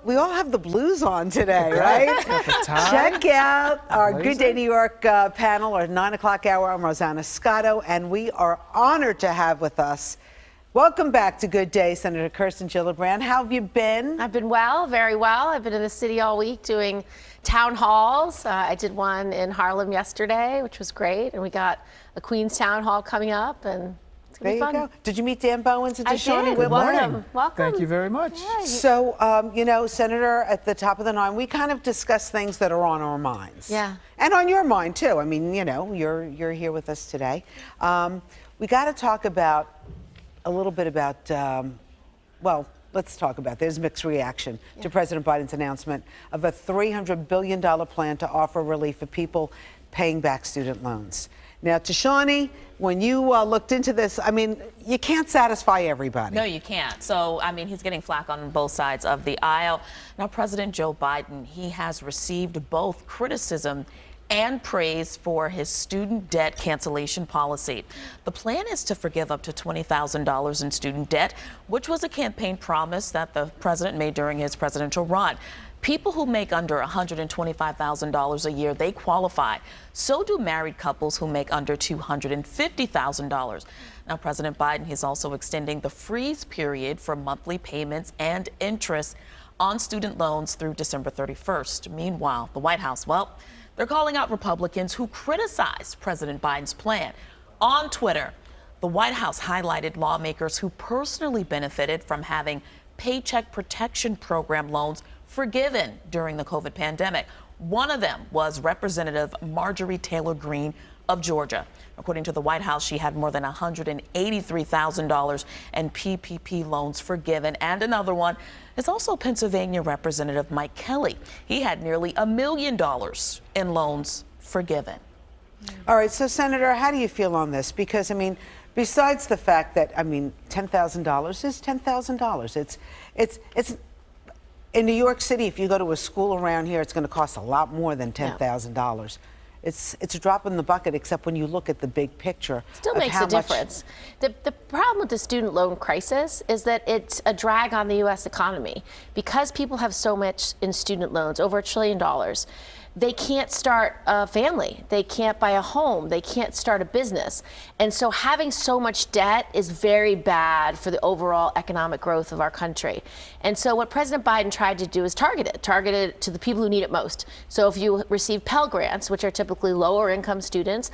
we all have the blues on today, right? Check out our Good Day New York panel, our 9 o'clock hour. I'm Rosanna Scotto, and we are honored to have with us. Welcome back to Good Day, Senator Kirsten Gillibrand. How have you been? I've been well, very well. I've been in the city all week doing town halls. I did one in Harlem yesterday, which was great, and we got a Queens town hall coming up, and it's going to be fun. Go. Did you meet Dan Bowens and Tashanea Whitlow? Welcome. Thank you very much. Yeah, So, you know, Senator, at the top of the 9, we kind of discuss things that are on our minds. Yeah. And on your mind, too. I mean, you know, you're here with us today. We got to talk about a little bit about, well, let's talk about, there's mixed reaction to President Biden's announcement of a $300 billion plan to offer relief for people paying back student loans. Now, Tashanea, when you looked into this, I mean, you can't satisfy everybody. No, you can't. So, I mean, he's getting flack on both sides of the aisle. Now, President Joe Biden, he has received both criticism and praise for his student debt cancellation policy. The plan is to forgive up to $20,000 in student debt, which was a campaign promise that the president made during his presidential run. People who make under $125,000 a year, they qualify. So do married couples who make under $250,000. Now, President Biden is also extending the freeze period for monthly payments and interest on student loans through December 31st. Meanwhile, the White House, well, they're calling out Republicans who criticized President Biden's plan. On Twitter, the White House highlighted lawmakers who personally benefited from having Paycheck Protection Program loans forgiven during the COVID pandemic. One of them was Representative Marjorie Taylor Greene of Georgia. According to the White House, she had more than $183,000 in PPP loans forgiven. And another one is also Pennsylvania Representative Mike Kelly. He had nearly $1 million in loans forgiven. All right, so Senator, how do you feel on this? Because, I mean, besides the fact that, I mean, $10,000 is $10,000. It's in New York City, if you go to a school around here, it's going to cost a lot more than $10,000. It's a drop in the bucket, except when you look at the big picture. Still makes a difference. The problem with the student loan crisis is that it's a drag on the U.S. economy. Because people have so much in student loans, over $1 trillion, they can't start a family. They can't buy a home. They can't start a business. And so having so much debt is very bad for the overall economic growth of our country. And so what President Biden tried to do is target it to the people who need it most. So if you receive Pell Grants, which are typically lower income students,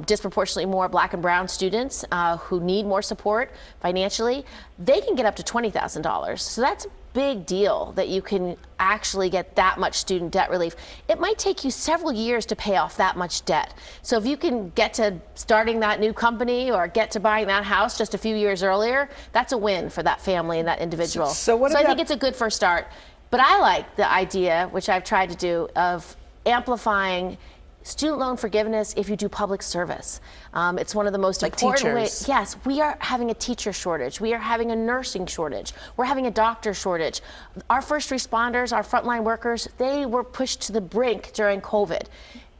disproportionately more Black and brown students who need more support financially, they can get up to $20,000. So that's a big deal that you can actually get that much student debt relief. It might take you several years to pay off that much debt. So if you can get to starting that new company or get to buying that house just a few years earlier, that's a win for that family and that individual. So I think it's a good first start. But I like the idea, which I've tried to do, of amplifying student loan forgiveness if you do public service. It's one of the most important ways. Yes, we are having a teacher shortage. We are having a nursing shortage. We're having a doctor shortage. Our first responders, our frontline workers, they were pushed to the brink during COVID.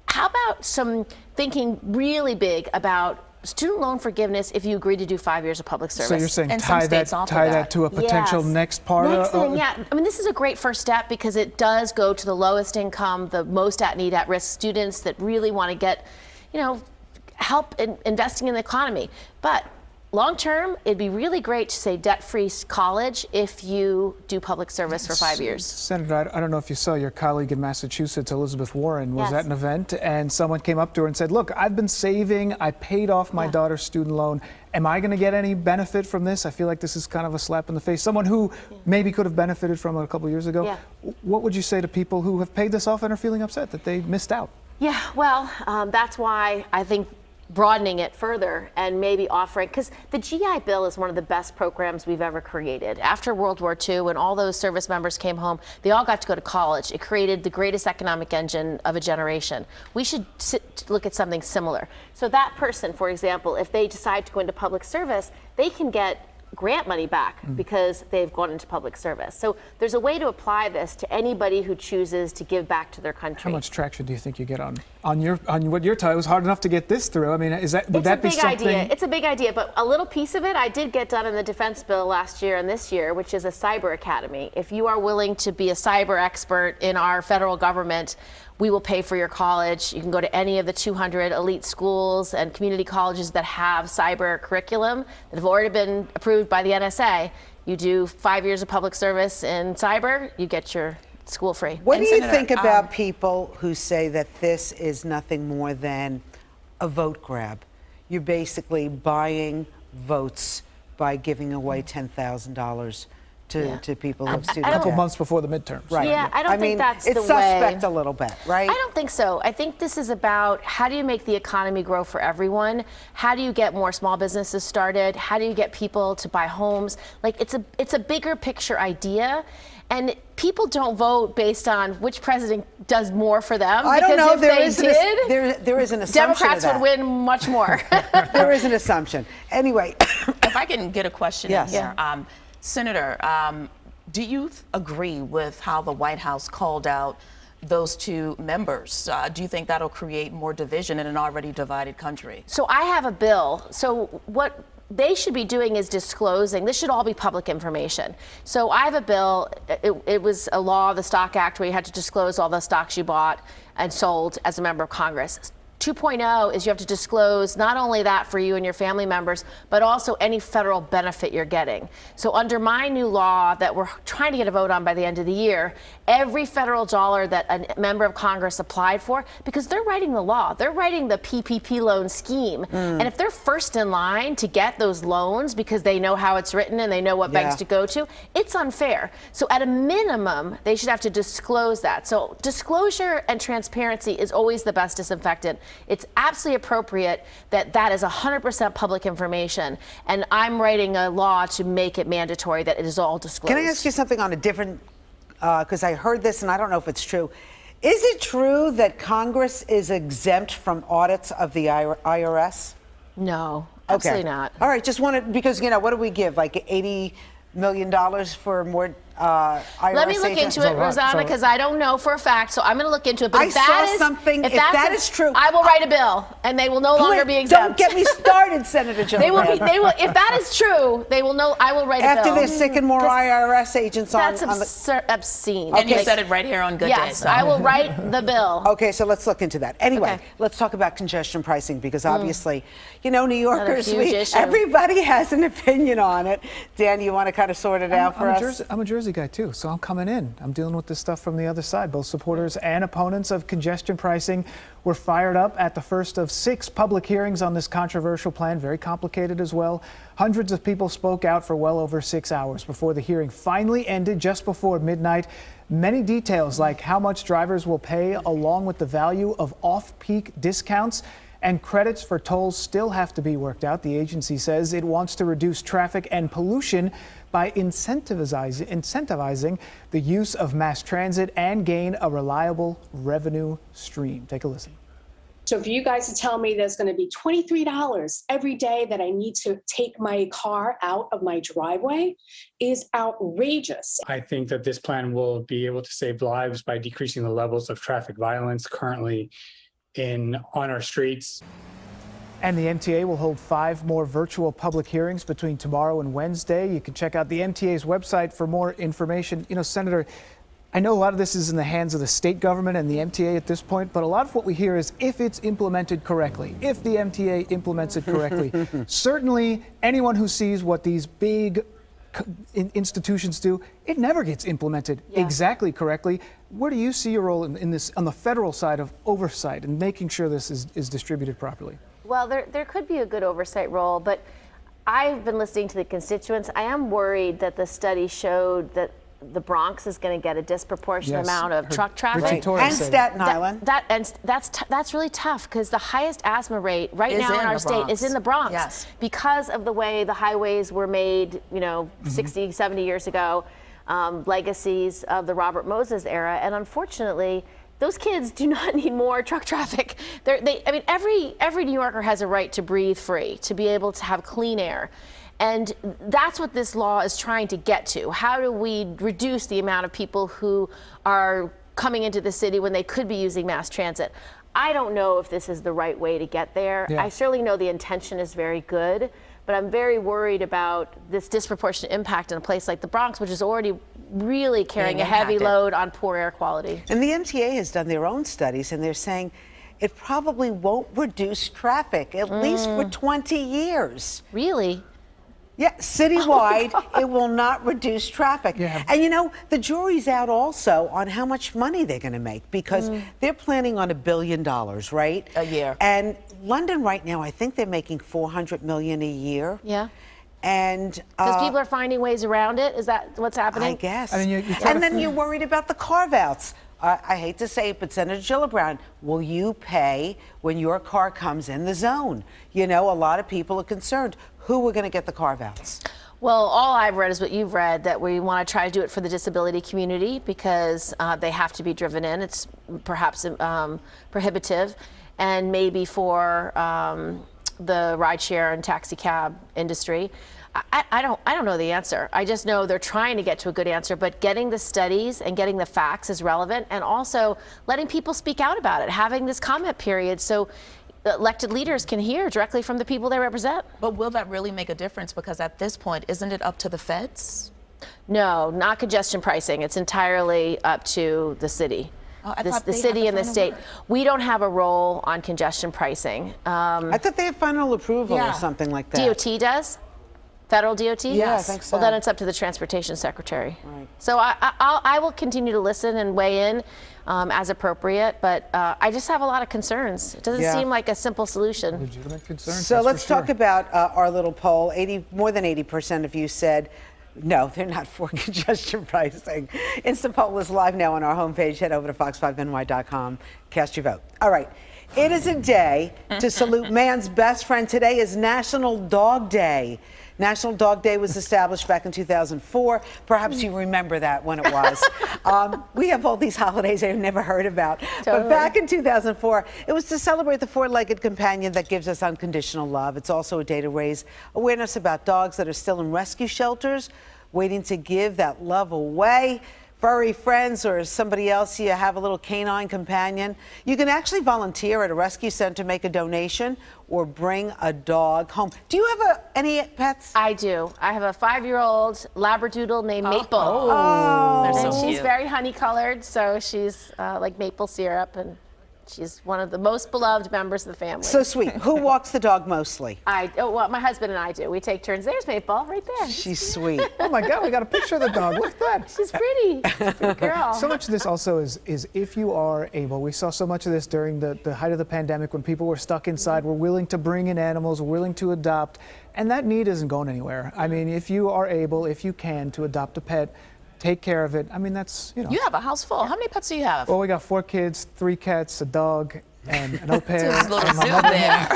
How about some thinking really big about student loan forgiveness if you agree to do 5 years of public service? So you're saying and tie that to a potential next part of yeah. I mean, this is a great first step because it does go to the lowest income, the most at need, at risk students that really want to get, you know, help in investing in the economy. But long term, it'd be really great to say debt-free college if you do public service for 5 years. Senator, I don't know if you saw your colleague in Massachusetts, Elizabeth Warren, was at an event and someone came up to her and said, look, I've been saving, I paid off my daughter's student loan. Am I going to get any benefit from this? I feel like this is kind of a slap in the face. Someone who maybe could have benefited from it a couple years ago. What would you say to people who have paid this off and are feeling upset that they missed out? Yeah, well, that's why I think broadening it further and maybe offering, because the GI Bill is one of the best programs we've ever created. After World War II, when all those service members came home, they all got to go to college. It created the greatest economic engine of a generation. We should look at something similar. So that person, for example, if they decide to go into public service, they can get grant money back because they've gone into public service. So there's a way to apply this to anybody who chooses to give back to their country. How much traction do you think you get on what your title? It was hard enough to get this through. I mean, would that be something? It's a big idea, but a little piece of it I did get done in the defense bill last year and this year, which is a cyber academy. If you are willing to be a cyber expert in our federal government, we will pay for your college. You can go to any of the 200 elite schools and community colleges that have cyber curriculum that have already been approved by the NSA. You do 5 years of public service in cyber, you get your school free. What do you think about people who say that this is nothing more than a vote grab? You're basically buying votes by giving away $10,000 to people who have student A couple debt. months before the midterms. Right. Yeah, I don't think that's the way. It's suspect a little bit, right? I don't think so. I think this is about how do you make the economy grow for everyone? How do you get more small businesses started? How do you get people to buy homes? Like it's a bigger picture idea. And people don't vote based on which president does more for them. I don't know. If there is an assumption Democrats would win much more. There is an assumption. Anyway. If I can get a question Yes. in here. Senator, do you agree with how the White House called out those two members? Do you think that'll create more division in an already divided country? So I have a bill. So what they should be doing is disclosing. This should all be public information. So I have a bill. It was a law, the Stock Act, where you had to disclose all the stocks you bought and sold as a member of Congress. 2.0 is you have to disclose not only that for you and your family members, but also any federal benefit you're getting. So under my new law that we're trying to get a vote on by the end of the year, every federal dollar that a member of Congress applied for, because they're writing the law, they're writing the PPP loan scheme. And if they're first in line to get those loans because they know how it's written and they know what banks to go to, it's unfair. So at a minimum, they should have to disclose that. So disclosure and transparency is always the best disinfectant. It's absolutely appropriate that that is 100% public information. And I'm writing a law to make it mandatory that it is all disclosed. Can I ask you something on a different, because I heard this and I don't know if it's true. Is it true that Congress is exempt from audits of the IRS? No, absolutely not. All right, just wanted, because, you know, what do we give? Like $80 million for more IRS Let me look into it, Rosanna, because I don't know for a fact, so I'm going to look into it. But I if that saw is something, if that is true, I will write a bill, and they will no longer be exempt. Don't get me started, Senator Gillibrand. They will. If that is true, they will know. I will write a bill. After they're sicking more IRS agents on. That's obscene. And you said it right here on Good Day. Yes, I will write the bill. Okay, so let's look into that. Anyway, Okay. let's talk about congestion pricing, because obviously, you know, New Yorkers, huge issue. everybody has an opinion on it. Dan, you want to kind of sort it out for us? I'm a Jersey guy too, so I'm coming in. I'm dealing with this stuff from the other side. Both supporters and opponents of congestion pricing were fired up at the first of 6 public hearings on this controversial plan, very complicated as well. Hundreds of people spoke out for well over 6 hours before the hearing finally ended just before midnight. Many details like how much drivers will pay, along with the value of off-peak discounts and credits for tolls, still have to be worked out. The agency says it wants to reduce traffic and pollution by incentivizing the use of mass transit and gain a reliable revenue stream. Take a listen. So for you guys to tell me there's going to be $23 every day that I need to take my car out of my driveway is outrageous. I think that this plan will be able to save lives by decreasing the levels of traffic violence currently on our streets. And the MTA will hold 5 more virtual public hearings between tomorrow and Wednesday. You can check out the MTA's website for more information. You know, Senator, I know a lot of this is in the hands of the state government and the MTA at this point, but a lot of what we hear is if it's implemented correctly, if the MTA implements it correctly, certainly anyone who sees what these big institutions do, it never gets implemented exactly correctly. Where do you see your role in this on the federal side of oversight and making sure this is distributed properly? Well, there could be a good oversight role, but I've been listening to the constituents. I am worried that the study showed that the Bronx is going to get a disproportionate amount of truck traffic. And Staten Island. That's really tough, because the highest asthma rate right now in our state is in the Bronx, because of the way the highways were made, you know, 60, 70 years ago, legacies of the Robert Moses era. And unfortunately, those kids do not need more truck traffic. I mean, every New Yorker has a right to breathe free, to be able to have clean air. And that's what this law is trying to get to. How do we reduce the amount of people who are coming into the city when they could be using mass transit? I don't know if this is the right way to get there. Yeah. I certainly know the intention is very good, but I'm very worried about this disproportionate impact in a place like the Bronx, which is already really carrying a heavy load on poor air quality. And the MTA has done their own studies, and they're saying it probably won't reduce traffic, at least for 20 years. Really? Yeah, citywide, it will not reduce traffic. Yeah. And you know, the jury's out also on how much money they're going to make, because they're planning on $1 billion, right? A year. And London right now, I think they're making $400 million a year. Yeah. And Because people are finding ways around it? Is that what's happening? I guess. I mean, you try and to then you're worried about the carve-outs. I hate to say it, but Senator Gillibrand, will you pay when your car comes in the zone? You know, a lot of people are concerned. Who are going to get the carve-outs? Well, all I've read is what you've read, that we want to try to do it for the disability community because they have to be driven in. It's perhaps prohibitive, and maybe for the rideshare and taxi cab industry. I don't know the answer. I just know they're trying to get to a good answer, but getting the studies and getting the facts is relevant, and also letting people speak out about it, having this comment period so elected leaders can hear directly from the people they represent. But will that really make a difference? Because at this point, isn't it up to the feds? No, not congestion pricing. It's entirely up to the city. The city and the state. We don't have a role on congestion pricing. I thought they had final approval or something like that. DOT does? Federal DOT? Yeah, I think so. Well, then it's up to the Transportation Secretary. Right. So I will continue to listen and weigh in as appropriate, but I just have a lot of concerns. It doesn't seem like a simple solution. Legitimate concerns. So that's let's for sure. talk about our little poll. More than 80% of you said no, they're not for congestion pricing. Instant poll is live now on our homepage. Head over to fox5ny.com. Cast your vote. All right. It is a day to salute man's best friend. Today is National Dog Day. National Dog Day was established back in 2004. Perhaps you remember that when it was. We have all these holidays I've never heard about. Totally. But back in 2004, it was to celebrate the four-legged companion that gives us unconditional love. It's also a day to raise awareness about dogs that are still in rescue shelters, waiting to give that love away. Furry friends or somebody else, you have a little canine companion. You can actually volunteer at a rescue center, make a donation, or bring a dog home. Do you have any pets? I do. I have a 5-year-old Labradoodle named Maple. Oh, They're And so she's cute. very honey-colored, so she's like maple syrup, and she's one of the most beloved members of the family. so sweet. Who walks the dog mostly? Well, my husband and I do. We take turns. There's Maple, right there. She's sweet. Oh my God, we got a picture of the dog. Look at that. She's pretty. She's a pretty girl. So much of this also is if you are able, we saw so much of this during the height of the pandemic when people were stuck inside, were willing to bring in animals, were willing to adopt, and that need isn't going anywhere. I mean, if you are able, if you can, to adopt a pet, take care of it. I mean, that's, you know. You have a house full. How many pets do you have? Well, we got 4 kids, 3 cats, a dog, and an au pair. It's a little and my zoo mother. there.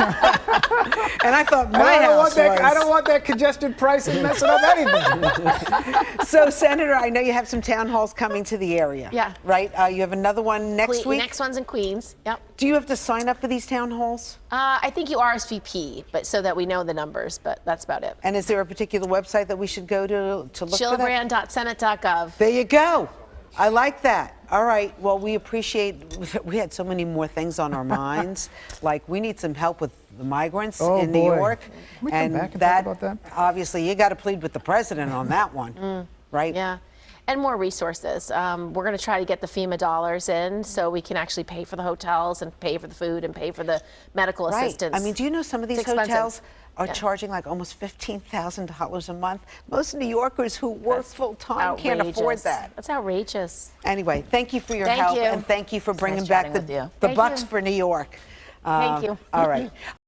And I thought my I don't house want that. I was. don't want that congested pricing messing up anything. So, Senator, I know you have some town halls coming to the area. Yeah. Right? You have another one next week? Next one's in Queens. Yep. Do you have to sign up for these town halls? I think you RSVP, but so that we know the numbers, but that's about it. And is there a particular website that we should go to look for that? Gillibrand.senate.gov. There you go. I like that. All right. Well, we appreciate, we had so many more things on our minds. Like, we need some help with the migrants in New boy. York. Can we come back and talk about that? Obviously, you got to plead with the president on that one, right? Yeah. And more resources. We're going to try to get the FEMA dollars in so we can actually pay for the hotels and pay for the food and pay for the medical Right. assistance. I mean, do you know some of these It's expensive. hotels are Yeah. charging like almost $15,000 a month? Most New Yorkers who work full time can't afford Outrageous. that. That's outrageous. Anyway, thank you for your Thank help you. and thank you for bringing nice back chatting with you. the Thank bucks you. for New York. Thank you. All right.